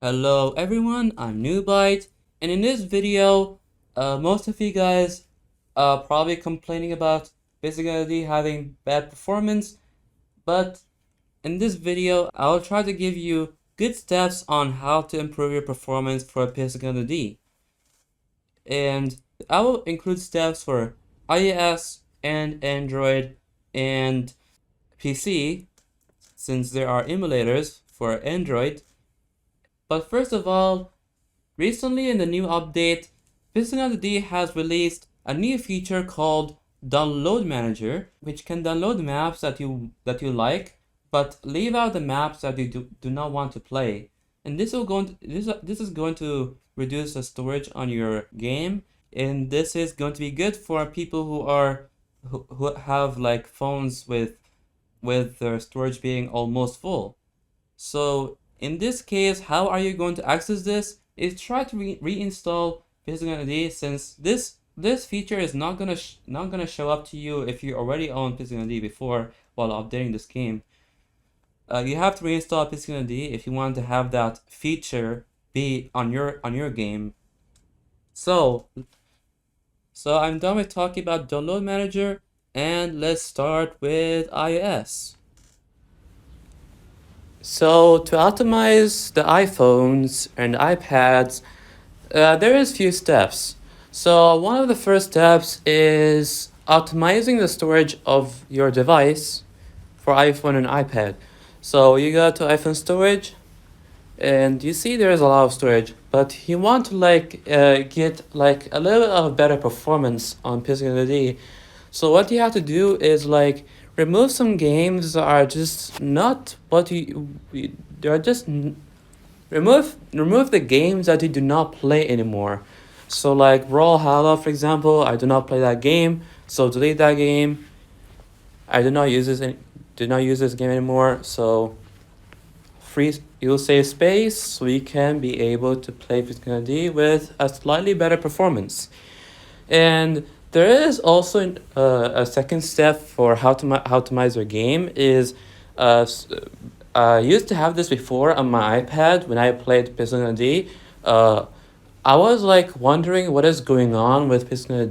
Hello everyone, I'm Noobite, and in this video, most of you guys are probably complaining about basically having bad performance, but in this video, I'll try to give you good steps on how to improve your performance for Physical and I will include steps for iOS and Android and PC, since there are emulators for Android. But first of all, recently in the new update, Physical has released a new feature called Download Manager, which can download maps that you like, but leave out the maps that you do not want to play. And this is going to reduce the storage on your game, and this is going to be good for people who have like phones with their storage being almost full. So in this case, how are you going to access this? Is try to reinstall Physical since this feature is not gonna show up to you if you already own Physical before while updating this game. You have to reinstall Physical if you want to have that feature be on your game. So so I'm done with talking about Download Manager, and let's start with iOS. So to optimize the iPhones and iPads, there is few steps. So one of the first steps is optimizing the storage of your device for iPhone and iPad. So you go to iPhone storage and you see there's a lot of storage, but you want to get like a little bit of better performance on Physical. So what you have to do is like remove some games that are just not what they're just remove the games that you do not play anymore. So like Raw Halo, for example, I do not play that game, so delete that game. I do not use this game anymore. So you'll save space, so you can be able to play Physical with a slightly better performance. And there is also a second step for how to optimize your game is I used to have this before on my iPad when I played Physical. I was like wondering what is going on with Physical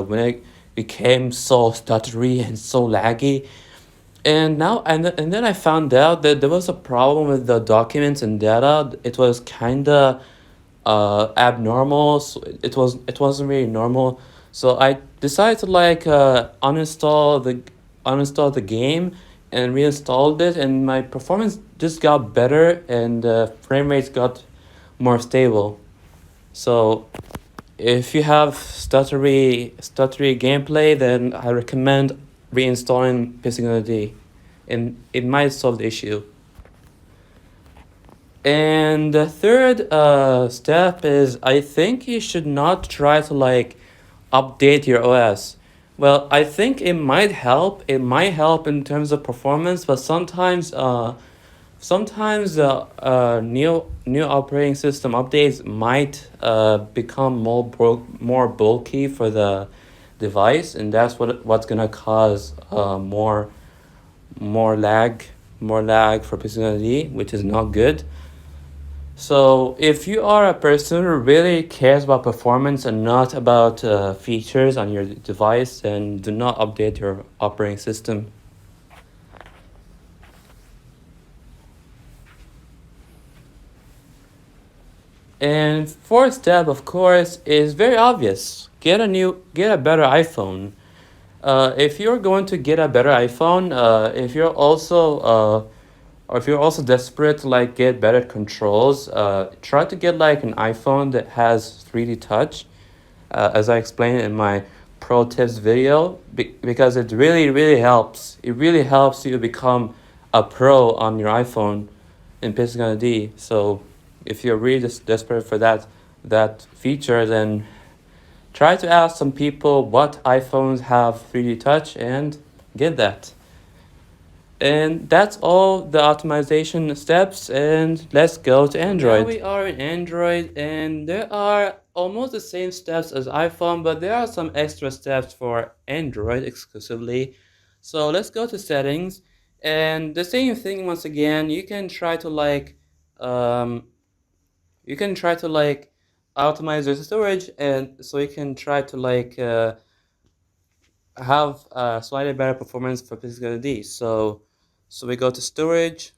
when it became so stuttery and so laggy. And then I found out that there was a problem with the documents and data. It was kinda abnormal. So it wasn't really normal. So I decided to uninstall the game and reinstalled it, and my performance just got better, and frame rates got more stable. So if you have stuttery gameplay, then I recommend reinstalling Physical, and it might solve the issue. And the third step is I think you should not try to like update your OS. Well, I think it might help. It might help in terms of performance, but sometimes the new operating system updates might become more bulky for the device, and that's what's gonna cause more lag more lag for personality, which is not good. So if you are a person who really cares about performance and not about features on your device, then do not update your operating system. And fourth step, of course, is very obvious. Get a better iPhone. If you're going to get a better iPhone, or if you're also desperate to like get better controls, try to get like an iPhone that has 3D touch, as I explained in my pro tips video, because it really helps. It really helps you become a pro on your iPhone in Pixel. So if you're really just desperate for that feature, then try to ask some people what iPhones have 3D touch and get that. And that's all the optimization steps, and let's go to Android. Now we are in Android, and there are almost the same steps as iPhone, but there are some extra steps for Android exclusively. So let's go to settings, and the same thing once again. You can try to like um, you can try to like optimize your storage, and so you can try to like have slightly better performance for physical D. So we go to storage.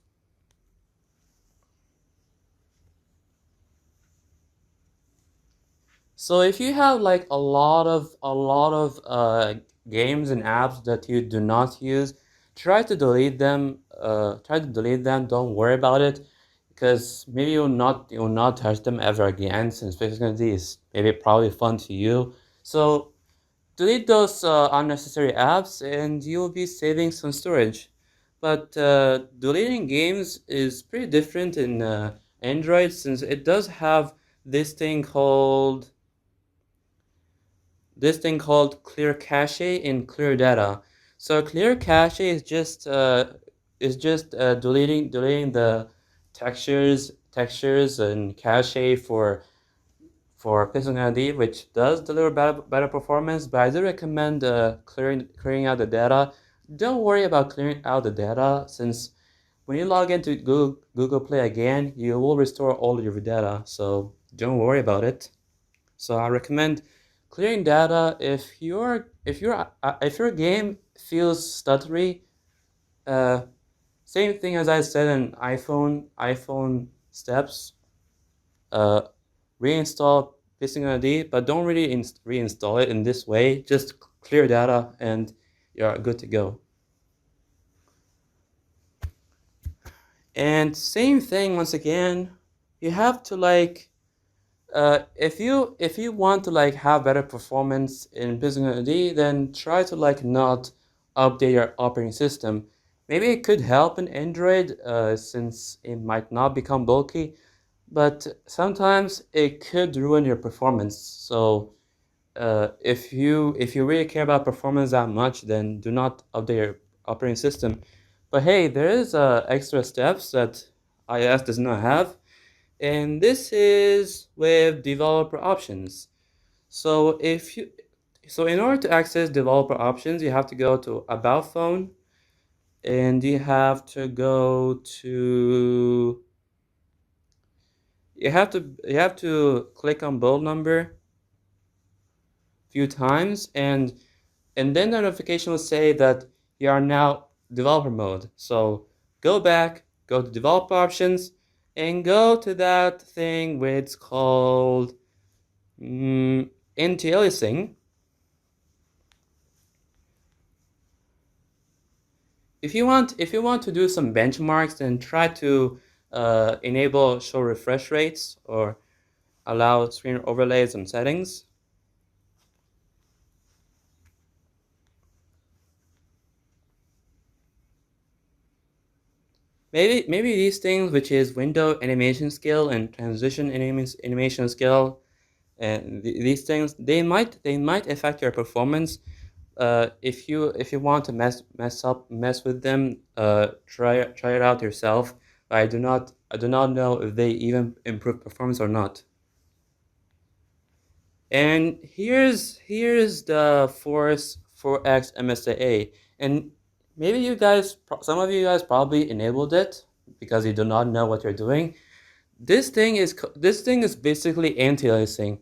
So if you have like a lot of games and apps that you do not use, try to delete them. Try to delete them. Don't worry about it, because maybe you'll not touch them ever again, since physical D is maybe probably fun to you. So delete those unnecessary apps, and you'll be saving some storage. But deleting games is pretty different in Android, since it does have this thing called clear cache and clear data. So clear cache is just deleting the textures and cache for Pixel which does deliver better performance. But I do recommend clearing out the data. Don't worry about clearing out the data, since when you log into Google Play again, you will restore all of your data. So don't worry about it. So I recommend clearing data if your game feels stuttery. Uh, Same thing as I said in iPhone steps. Uh, Reinstall Pixel, but don't really reinstall it in this way. Just clear data and you're good to go. And same thing once again. You have to like if you want to like have better performance in Business D, then try to like not update your operating system. Maybe it could help in Android, since it might not become bulky, but sometimes it could ruin your performance. So if you really care about performance that much, then do not update your operating system. But hey, there is extra steps that iOS does not have, and this is with developer options. So in order to access developer options, you have to go to About Phone, and you have to click on build number a few times, and then the notification will say that you are now developer mode. So go to developer options, and go to that thing which is called anti-aliasing. If you want to do some benchmarks, then try to enable show refresh rates or allow screen overlays and settings. Maybe these things, which is window animation scale and transition animation scale, and these things, they might affect your performance. If you want to mess with them, try it out yourself. I do not know if they even improve performance or not. And here's the Force 4X MSAA, and maybe some of you guys probably enabled it because you do not know what you're doing. This thing is basically anti-aliasing.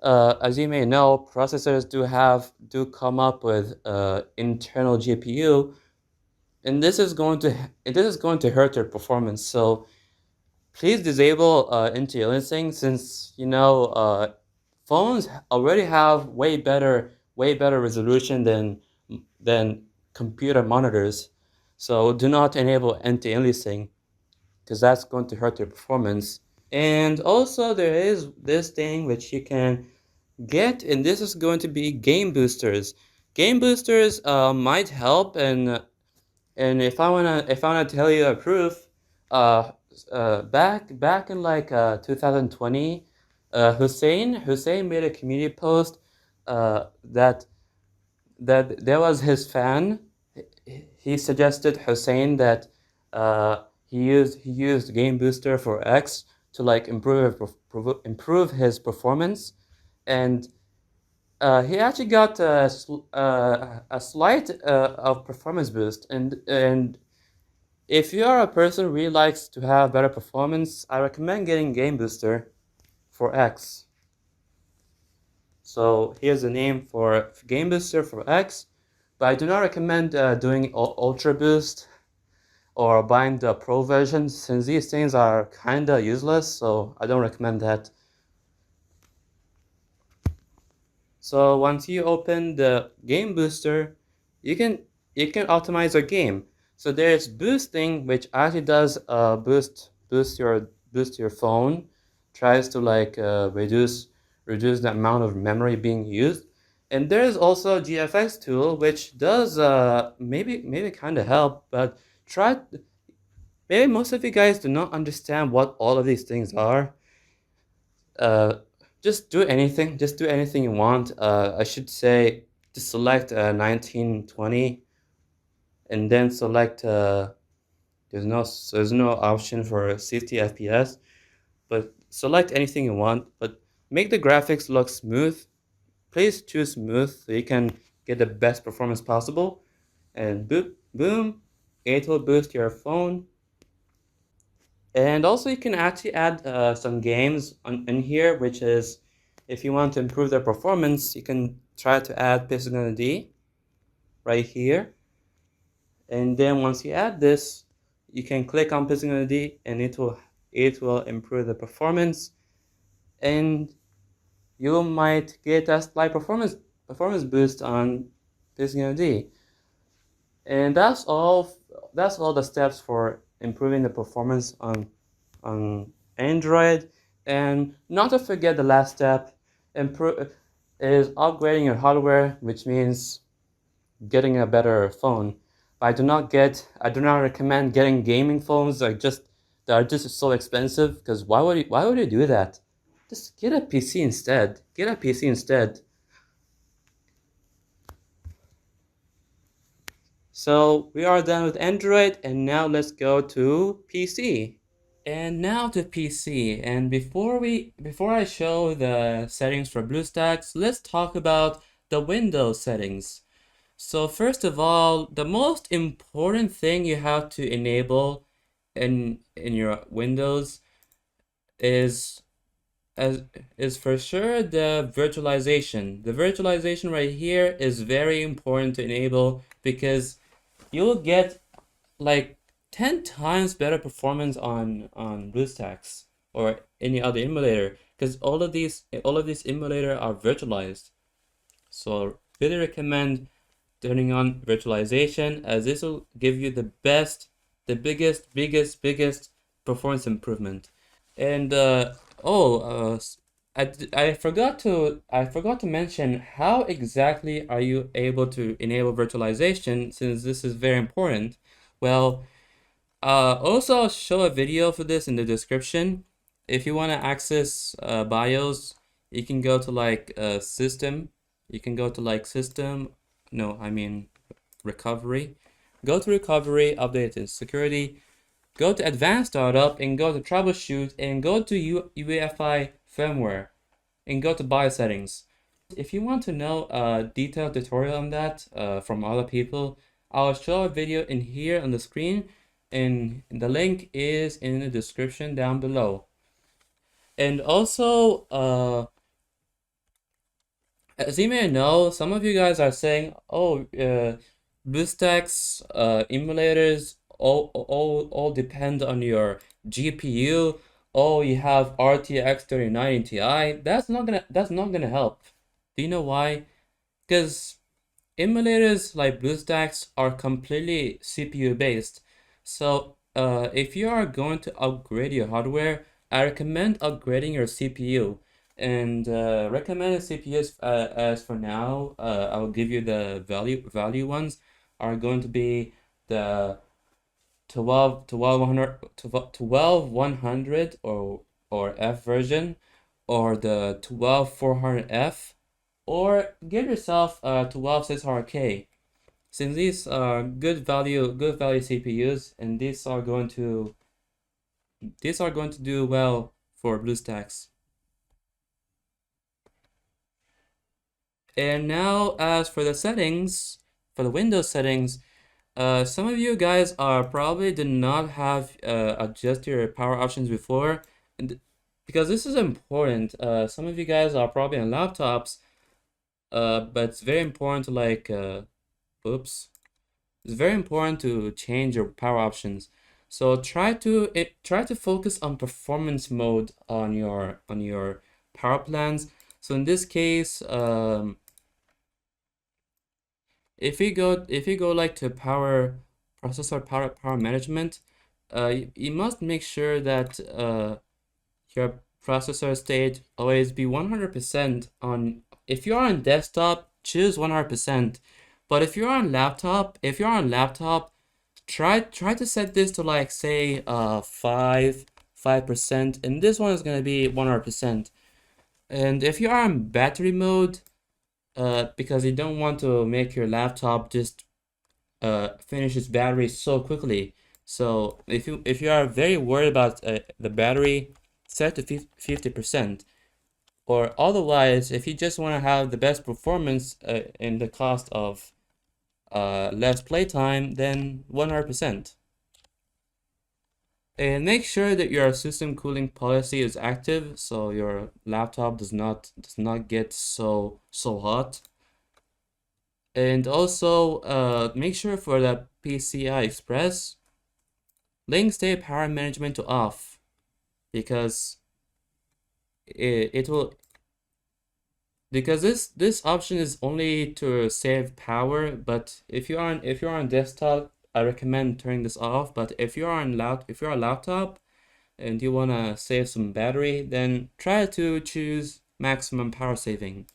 As you may know, processors do come up with internal GPU, and this is going to hurt your performance. So please disable anti-aliasing, since phones already have way better resolution than computer monitors. So do not enable anti-aliasing, because that's going to hurt your performance. And also there is this thing which you can get, and this is going to be game boosters. Game boosters might help, and if I wanna tell you a proof, back in like 2020, Hussein made a community post that there was his fan. He suggested Hussein that he used Game Booster for X to like improve his performance, and he actually got a slight of performance boost, and If you are a person who really likes to have better performance, I recommend getting Game Booster for X. So here's the name for Game Booster for X, but I do not recommend doing Ultra Boost or buying the Pro version since these things are kinda useless, so I don't recommend that. So once you open the Game Booster, you can optimize your game. So there's boosting, which actually does boost your phone, tries to like reduce the amount of memory being used. And there's also GFX tool, which does maybe kind of help, but try maybe most of you guys do not understand what all of these things are. Uh, just do anything. Just do anything you want. I should say to select 1920 and then select. There's no option for 60 FPS, but select anything you want. But make the graphics look smooth. Please choose smooth so you can get the best performance possible. And boom, it will boost your phone. And also, you can actually add some games in here, which is if you want to improve their performance, you can try to add Pistol D right here. And then once you add this, you can click on Pistol D and it will improve the performance. And you might get a slight performance boost on Pistol D. And that's all the steps for improving the performance on Android. And not to forget the last step, improve is upgrading your hardware, which means getting a better phone. But I do not recommend getting gaming phones that are just so expensive, because why would you do that? Just get a PC instead. Get a PC instead. So we are done with Android, and now let's go to PC. And now to PC. And before I show the settings for BlueStacks, let's talk about the Windows settings. So first of all, the most important thing you have to enable in your Windows is as is for sure the virtualization. The virtualization right here is very important to enable because you'll get like 10 times better performance on BlueStacks or any other emulator, because all of these emulator are virtualized. So really recommend turning on virtualization, as this will give you the biggest performance improvement. And I forgot to mention how exactly are you able to enable virtualization, since this is very important. Well, also, I'll show a video for this in the description. If you want to access BIOS, you can go to like system. You can go to like system. No, I mean recovery. Go to recovery, update and security. Go to advanced startup and go to troubleshoot and go to UEFI firmware and go to BIOS settings. If you want to know a detailed tutorial on that from other people, I'll show a video in here on the screen, and the link is in the description down below. And also, as you may know, some of you guys are saying, "Oh, BlueStacks emulators all depend on your GPU. Oh, you have RTX 3090 Ti. That's not gonna help. Do you know why? Because emulators like BlueStacks are completely CPU based. So if you are going to upgrade your hardware, I recommend upgrading your CPU. And recommended CPUs, as for now, I'll give you the value ones are going to be the 12100 or F version, or the 12400F, or give yourself a 12600K, since these are good value CPUs, and these are going to do well for BlueStacks. And now, as for the settings, for the Windows settings, Some of you guys are probably did not have adjust your power options before, and because this is important. Some of you guys are probably on laptops, but it's very important to oops, it's very important to change your power options. So try to focus on performance mode on your power plans. So in this case, if you go like to power management, you must make sure that your processor state always be 100% on. If you're on desktop, choose 100%. But if you're on laptop, try to set this to like say 5%, and this one is gonna be 100%. And if you are on battery mode, because you don't want to make your laptop just finish its battery so quickly. So if you are very worried about the battery, set to 50%. Or otherwise, if you just want to have the best performance in the cost of less playtime, then 100%. And make sure that your system cooling policy is active, so your laptop does not get so hot. And also, make sure for the PCI Express, link state power management to off, because it will because this option is only to save power. But if you're on desktop, I recommend turning this off. But if you're on laptop and you wanna save some battery, then try to choose maximum power saving,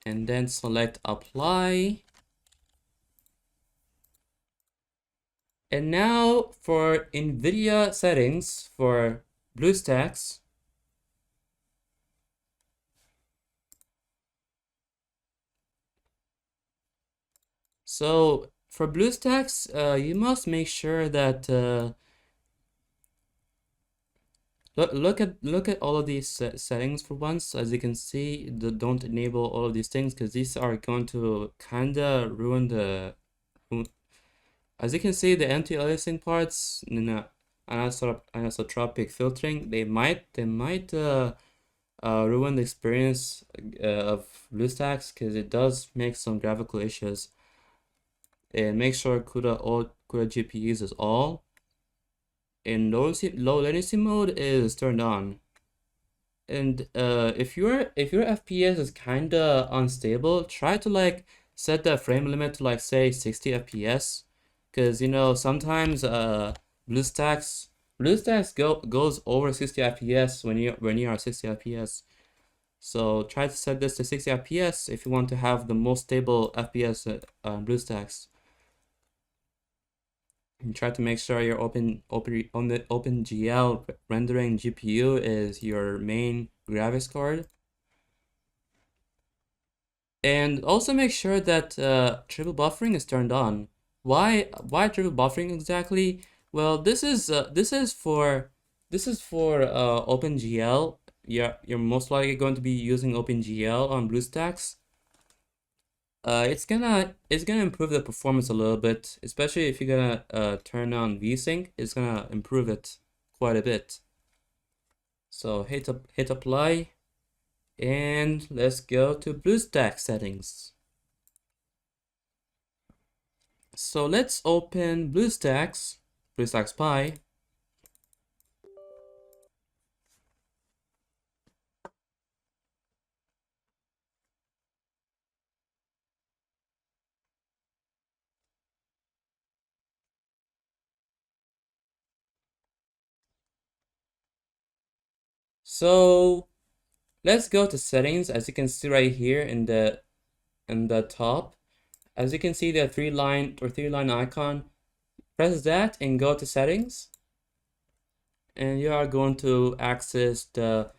and then select apply. And now for Nvidia settings for BlueStacks. So for BlueStacks, you must make sure that look at all of these settings for once. As you can see, don't enable all of these things because these are going to kinda ruin the. As you can see, the anti-aliasing parts, anisotropic filtering, they might ruin the experience of BlueStacks because it does make some graphical issues. And make sure CUDA GPUs is all. And low latency mode is turned on. And if your FPS is kinda unstable, try to like set the frame limit to like say 60 FPS, because you know sometimes BlueStacks goes over 60 FPS when you are 60 FPS. So try to set this to 60 FPS if you want to have the most stable FPS BlueStacks. And try to make sure your OpenGL rendering GPU is your main graphics card. And also make sure that triple buffering is turned on. Why triple buffering exactly? Well, this is for OpenGL. You're most likely going to be using OpenGL on BlueStacks. It's gonna improve the performance a little bit, especially if you're gonna turn on VSync. It's gonna improve it quite a bit. So hit apply, and let's go to BlueStacks settings. So let's open BlueStacks Pi. So let's go to settings. As you can see right here in the top, as you can see the three line icon. Press that and go to settings, and you are going to access the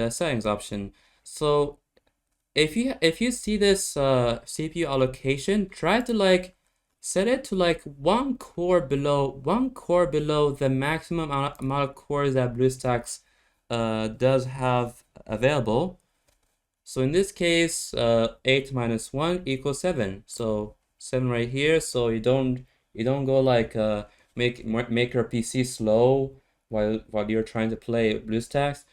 settings option. So if you see this CPU allocation, try to like set it to like one core below the maximum amount of cores that BlueStacks does have available. So in this case, 8 minus 1 equals 7. So 7 right here. So you don't go like make your PC slow while you're trying to play BlueStacks.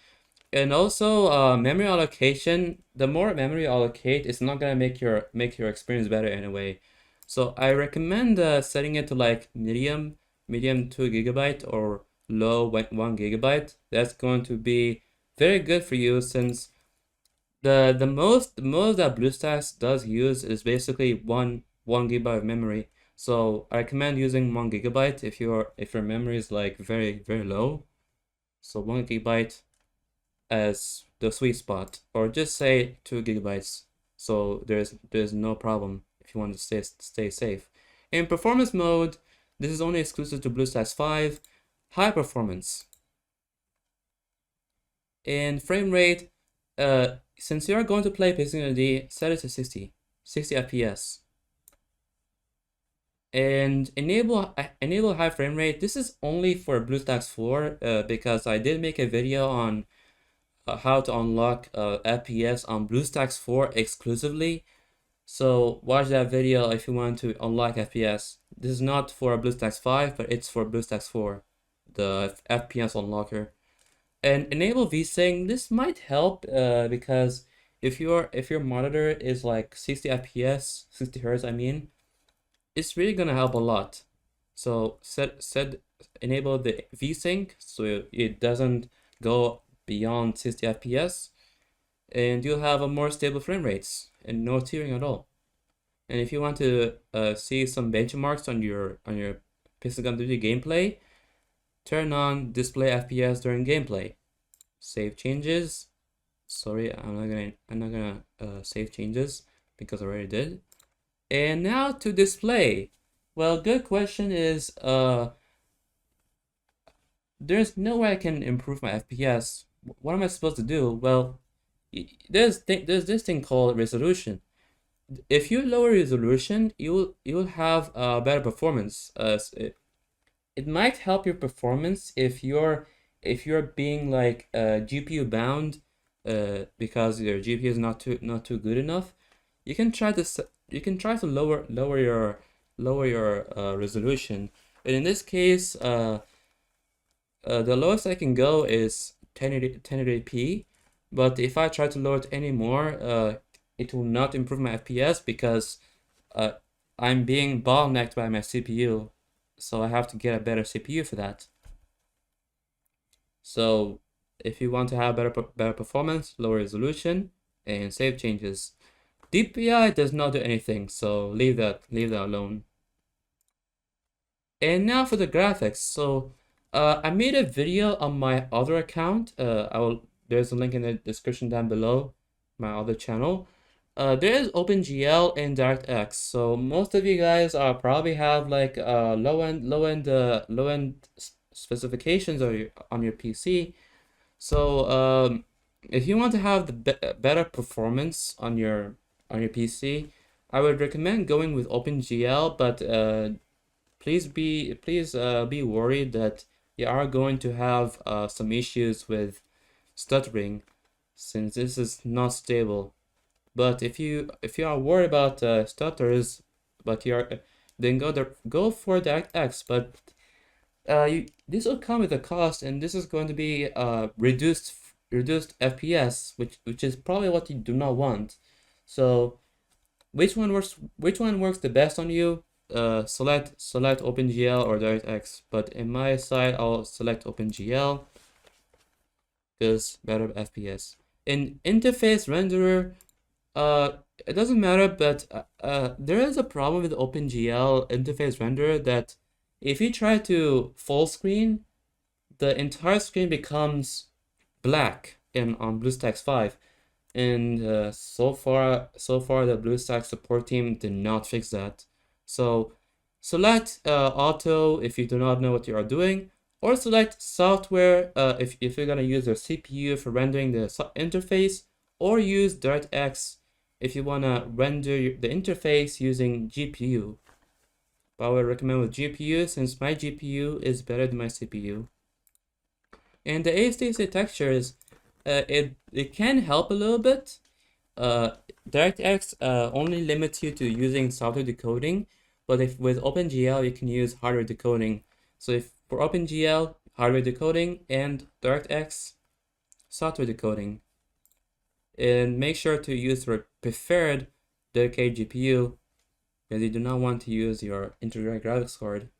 And also memory allocation, the more memory you allocate, it's not gonna make your experience better anyway. So I recommend setting it to like medium 2 gigabyte or low 1 gigabyte. That's going to be very good for you, since the most that BlueStacks does use is basically one gigabyte of memory. So I recommend using 1 gigabyte if your memory is like very low. So 1 gigabyte as the sweet spot, or just say 2 gigabytes. So there's no problem if you want to stay safe. In performance mode, this is only exclusive to BlueStacks 5, high performance. In frame rate, since you are going to play Pixel set it to 60 FPS. And enable high frame rate. This is only for BlueStacks 4 because I did make a video on how to unlock FPS on BlueStacks 4 exclusively. So watch that video if you want to unlock FPS. This is not for BlueStacks 5, but it's for BlueStacks 4, the FPS unlocker. And enable VSync. This might help because if your monitor is like 60 FPS, 60 Hertz, I mean, it's really gonna help a lot. So enable the VSync so it doesn't go beyond 60 FPS, and you'll have a more stable frame rates and no tearing at all. And if you want to see some benchmarks on your Pixel Gun 3D gameplay, turn on display FPS during gameplay. Save changes. Sorry, I'm not gonna save changes because I already did. And now to display. Well, good question is there's no way I can improve my FPS. What am I supposed to do? Well, there's this thing called resolution. If you lower resolution, you'll have better performance. It might help your performance if you're being like GPU bound, because your GPU is not too good enough. You can try to lower your resolution. And in this case, the lowest I can go is 1080p, but if I try to lower it anymore, it will not improve my FPS because uh, I'm being bottlenecked by my CPU, so I have to get a better CPU for that. So if you want to have better performance, lower resolution, and save changes. DPI does not do anything, so leave that alone. And now for the graphics. So I made a video on my other account. There's a link in the description down below, my other channel. There is OpenGL and DirectX. So most of you guys probably have like low end specifications on your PC. So if you want to have the better performance on your PC, I would recommend going with OpenGL, but please be worried that you are going to have some issues with stuttering, since this is not stable. But if you are worried about stutters, but then go for DirectX. But this will come with a cost, and this is going to be reduced FPS, which is probably what you do not want. So which one works the best on you? Select OpenGL or DirectX. But in my side, I'll select OpenGL because better FPS. In interface renderer, it doesn't matter, but there is a problem with OpenGL interface renderer that if you try to full screen, the entire screen becomes black on BlueStacks 5. And so far the BlueStacks support team did not fix that. So select auto if you do not know what you are doing, or select software if you're gonna use your CPU for rendering the interface, or use DirectX if you wanna render the interface using GPU. But I would recommend with GPU since my GPU is better than my CPU. And the ASTC textures, it can help a little bit, DirectX only limits you to using software decoding, but if with OpenGL you can use hardware decoding. So if for OpenGL, hardware decoding, and DirectX, software decoding. And make sure to use your preferred dedicated GPU, because you do not want to use your integrated graphics card.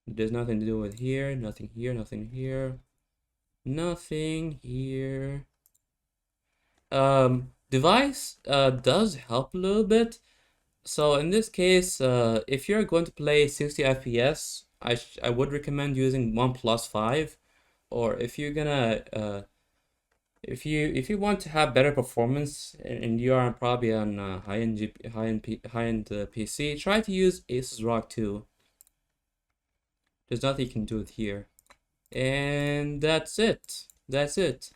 There's nothing to do with here, nothing here, nothing here, nothing here. Device does help a little bit. So in this case, if you're going to play 60 FPS, I would recommend using OnePlus 5. Or if you're gonna if you want to have better performance and you are probably on high-end PC, try to use Asus ROG 2. There's nothing you can do with here. And that's it. That's it.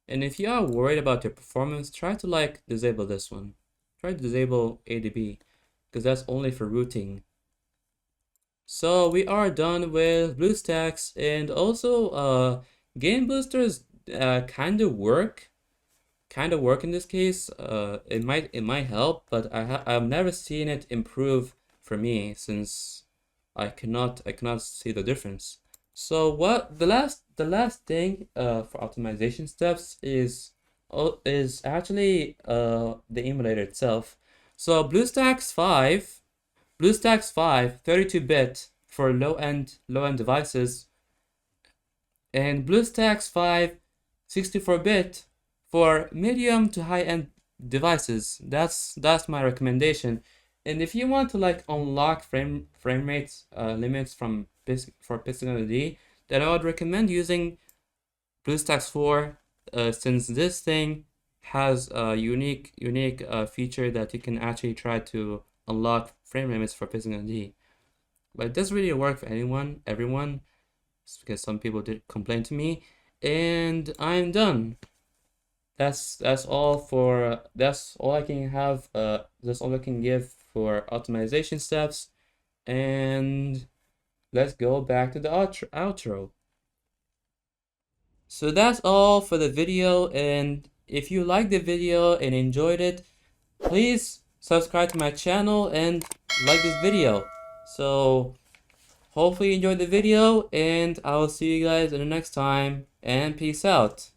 And if you are worried about your performance, try to like disable this one. Try to disable ADB, because that's only for routing. So we are done with BlueStacks, and also game boosters kind of work in this case. It might help, but I've never seen it improve for me, since I cannot see the difference. So what the last thing for optimization steps is actually the emulator itself. So BlueStacks 5 32-bit for low-end devices, and BlueStacks 5 64-bit for medium to high-end devices. That's my recommendation. And if you want to like unlock frame rates limits for Pixel, then I would recommend using BlueStacks 4, since this thing has a unique feature that you can actually try to unlock frame limits for Pixel. But it doesn't really work for everyone. It's because some people did complain to me, and I'm done. That's all for that's all I can have. That's all I can give for optimization steps, and let's go back to the outro. So that's all for the video, and if you liked the video and enjoyed it, please subscribe to my channel and like this video. So hopefully you enjoyed the video, and I will see you guys in the next time, and peace out.